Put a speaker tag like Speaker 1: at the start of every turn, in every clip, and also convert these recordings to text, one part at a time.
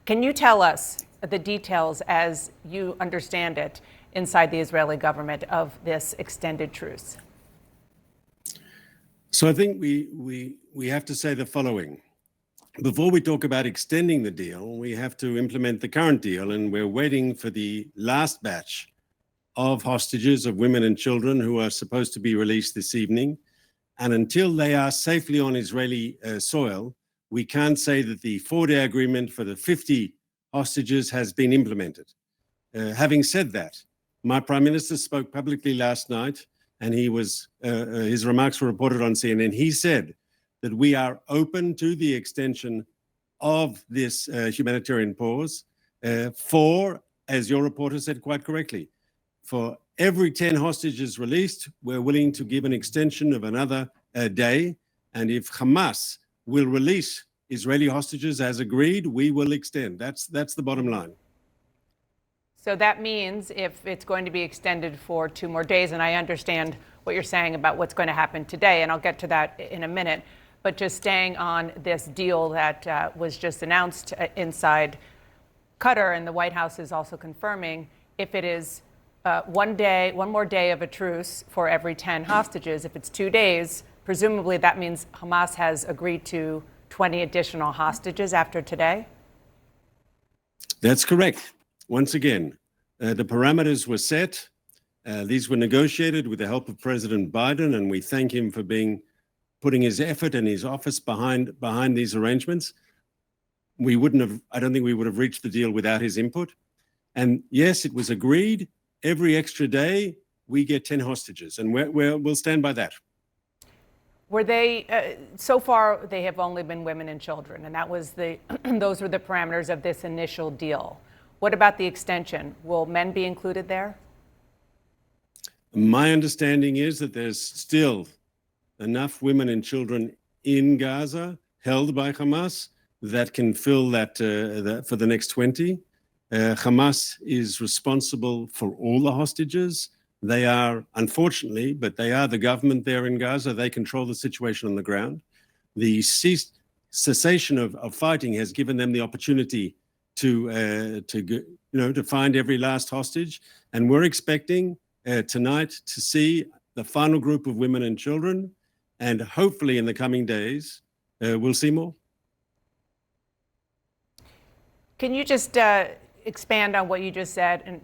Speaker 1: Can you tell us the details as you understand it inside the Israeli government of this extended truce?
Speaker 2: So I think we have to say the following. Before we talk about extending the deal, we have to implement the current deal, and we're waiting for the last batch of hostages, of women and children who are supposed to be released this evening. And until they are safely on Israeli soil, we can't say that the 4-day agreement for the 50 hostages has been implemented. Having said that, my Prime Minister spoke publicly last night, and his remarks were reported on CNN. He said that we are open to the extension of this humanitarian pause for, as your reporter said quite correctly, for every 10 hostages released, we're willing to give an extension of another day. And if Hamas will release Israeli hostages as agreed, we will extend. That's the bottom line.
Speaker 1: So that means if it's going to be extended for 2 more days, and I understand what you're saying about what's going to happen today, and I'll get to that in a minute, but just staying on this deal that was just announced inside Qatar, and the White House is also confirming, if it is 1 more day of a truce for every 10 hostages, if it's 2 days, presumably that means Hamas has agreed to 20 additional hostages after today?
Speaker 2: That's correct. Once again, the parameters were set. These were negotiated with the help of President Biden, and we thank him for putting his effort and his office behind these arrangements. I don't think we would have reached the deal without his input. And yes, it was agreed. Every extra day, we get 10 hostages, and we'll stand by that.
Speaker 1: Were they, so far, they have only been women and children, and that was those were the parameters of this initial deal. What about the extension? Will men be included there?
Speaker 2: My understanding is that there's still enough women and children in Gaza held by Hamas that can fill that for the next 20. Hamas is responsible for all the hostages. They are, unfortunately, but they are the government there in Gaza. They control the situation on the ground. The cessation of fighting has given them the opportunity to find every last hostage, and we're expecting tonight to see the final group of women and children, and hopefully in the coming days we'll see more.
Speaker 1: Can you just expand on what you just said and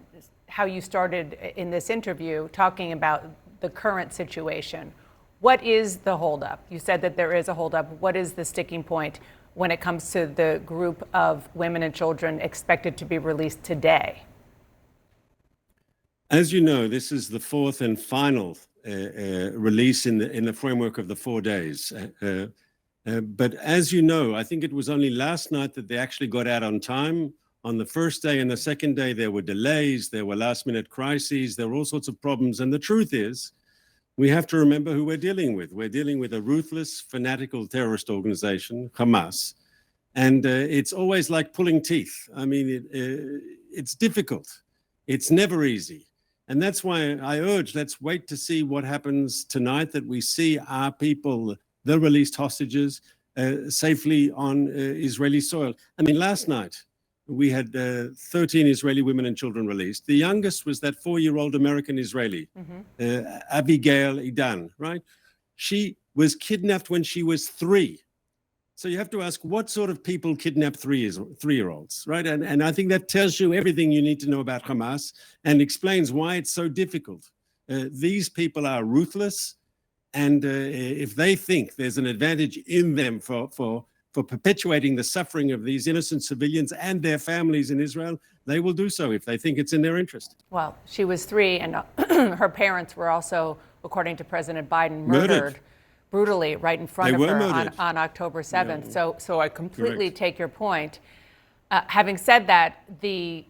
Speaker 1: how you started in this interview talking about the current situation? What is the holdup? You said that there is a holdup. What is the sticking point when it comes to the group of women and children expected to be released today?
Speaker 2: As you know, this is the 4th and final release in the framework of the 4 days. But as you know, I think it was only last night that they actually got out on time. On the first day and the second day, there were delays, there were last-minute crises, there were all sorts of problems. And the truth is, we have to remember who we're dealing with. We're dealing with a ruthless, fanatical terrorist organization, Hamas. And it's always like pulling teeth. I mean, it's difficult. It's never easy. And that's why I urge, let's wait to see what happens tonight, that we see our people, the released hostages, safely on Israeli soil. I mean, last night, we had 13 Israeli women and children released. The youngest was that 4-year-old American Israeli, Abigail Idan, right? She was kidnapped when she was 3. So you have to ask, what sort of people kidnap 3-year-olds, right? And I think that tells you everything you need to know about Hamas and explains why it's so difficult. These people are ruthless, and if they think there's an advantage in them for perpetuating the suffering of these innocent civilians and their families in Israel, they will do so if they think it's in their interest.
Speaker 1: Well, she was 3, and her parents were also, according to President Biden, murdered brutally right in front of her on October 7th. Yeah. So I completely take your point. Having said that, they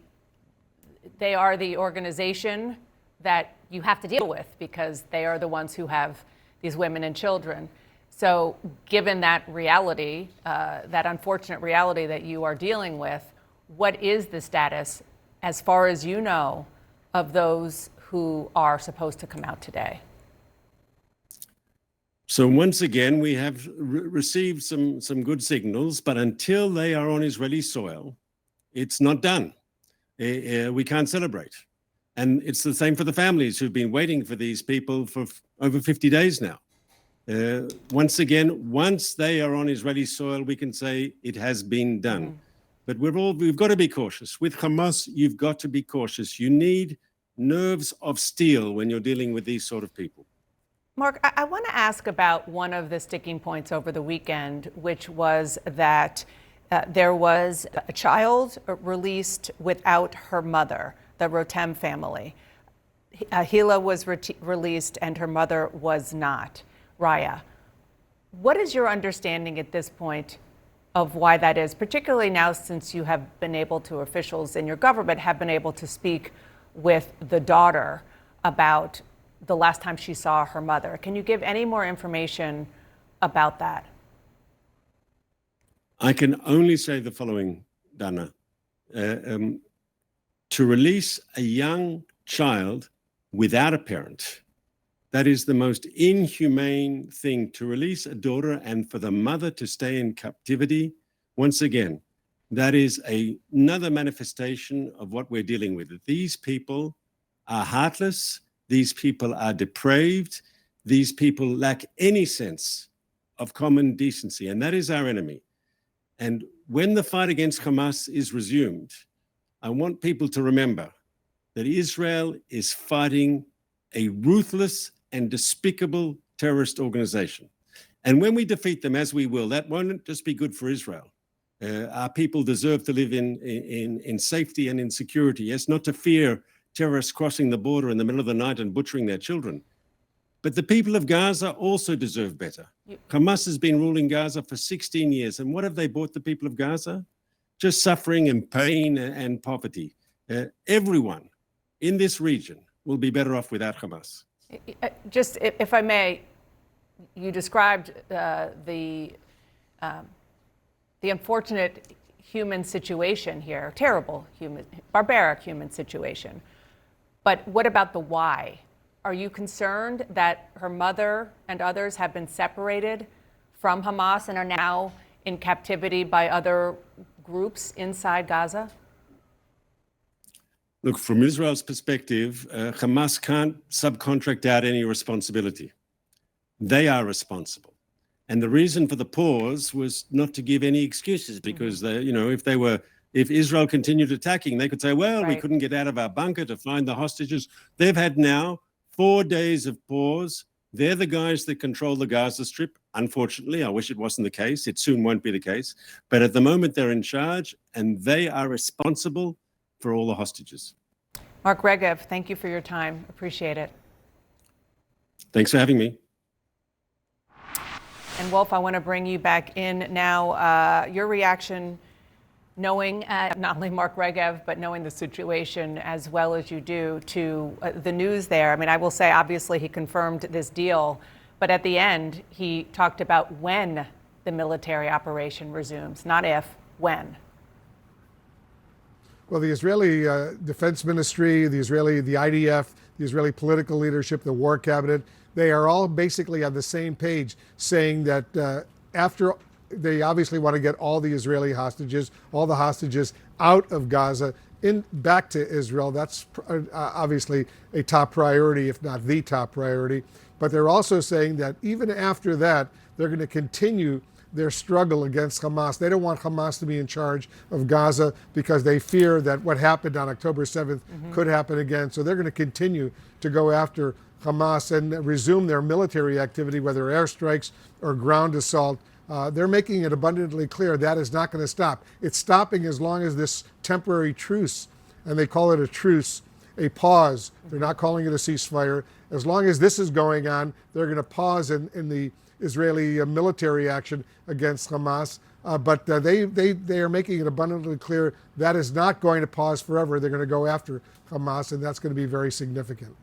Speaker 1: are the organization that you have to deal with because they are the ones who have these women and children. So given that reality, that unfortunate reality that you are dealing with, what is the status, as far as you know, of those who are supposed to come out today?
Speaker 2: So once again, we have received some good signals, but until they are on Israeli soil, it's not done. We can't celebrate. And it's the same for the families who've been waiting for these people for over 50 days now. Once again, once they are on Israeli soil, we can say it has been done. But we've got to be cautious. With Hamas, you've got to be cautious. You need nerves of steel when you're dealing with these sort of people.
Speaker 1: Mark, I want to ask about one of the sticking points over the weekend, which was that there was a child released without her mother, the Rotem family. Hila was released and her mother was not, Raya. What is your understanding at this point of why that is, particularly now since you have been able to, officials in your government have been able to speak with the daughter about the last time she saw her mother? Can you give any more information about that?
Speaker 2: I can only say the following, Dana. To release a young child without a parent, that is the most inhumane thing, to release a daughter and for the mother to stay in captivity. Once again, that is another manifestation of what we're dealing with. These people are heartless. These people are depraved. These people lack any sense of common decency, and that is our enemy. And when the fight against Hamas is resumed, I want people to remember that Israel is fighting a ruthless and despicable terrorist organization. And when we defeat them, as we will, that won't just be good for Israel. Our people deserve to live in safety and in security. Yes, not to fear terrorists crossing the border in the middle of the night and butchering their children. But the people of Gaza also deserve better. Hamas has been ruling Gaza for 16 years. And what have they brought the people of Gaza? Just suffering and pain and poverty. Everyone in this region will be better off without Hamas.
Speaker 1: Just, if I may, you described the unfortunate human situation here, terrible human, barbaric human situation. But what about the why? Are you concerned that her mother and others have been separated from Hamas and are now in captivity by other groups inside Gaza?
Speaker 2: Look, from Israel's perspective, Hamas can't subcontract out any responsibility. They are responsible. And the reason for the pause was not to give any excuses, because if Israel continued attacking, they could say, well, we couldn't get out of our bunker to find the hostages. They've had now 4 days of pause. They're the guys that control the Gaza Strip. Unfortunately, I wish it wasn't the case. It soon won't be the case. But at the moment, they're in charge, and they are responsible for all the hostages.
Speaker 1: Mark Regev, thank you for your time. Appreciate it.
Speaker 2: Thanks for having me.
Speaker 1: And Wolf, I want to bring you back in now. Your reaction, knowing not only Mark Regev, but knowing the situation as well as you do to the news there. I mean, I will say, obviously, he confirmed this deal, but at the end, he talked about when the military operation resumes, not if, when.
Speaker 3: Well, the Israeli Defense Ministry, the IDF, the Israeli political leadership, the war cabinet, they are all basically on the same page, saying that after they obviously want to get all the Israeli hostages, all the hostages out of Gaza, back to Israel. That's obviously a top priority, if not the top priority. But they're also saying that even after that, they're going to continue their struggle against Hamas. They don't want Hamas to be in charge of Gaza because they fear that what happened on October 7th could happen again. So they're going to continue to go after Hamas and resume their military activity, whether airstrikes or ground assault. They're making it abundantly clear that is not going to stop. It's stopping as long as this temporary truce, and they call it a truce, a pause. They're not calling it a ceasefire. As long as this is going on, they're going to pause in the Israeli military action against Hamas. But they are making it abundantly clear that is not going to pause forever. They're going to go after Hamas, and that's going to be very significant.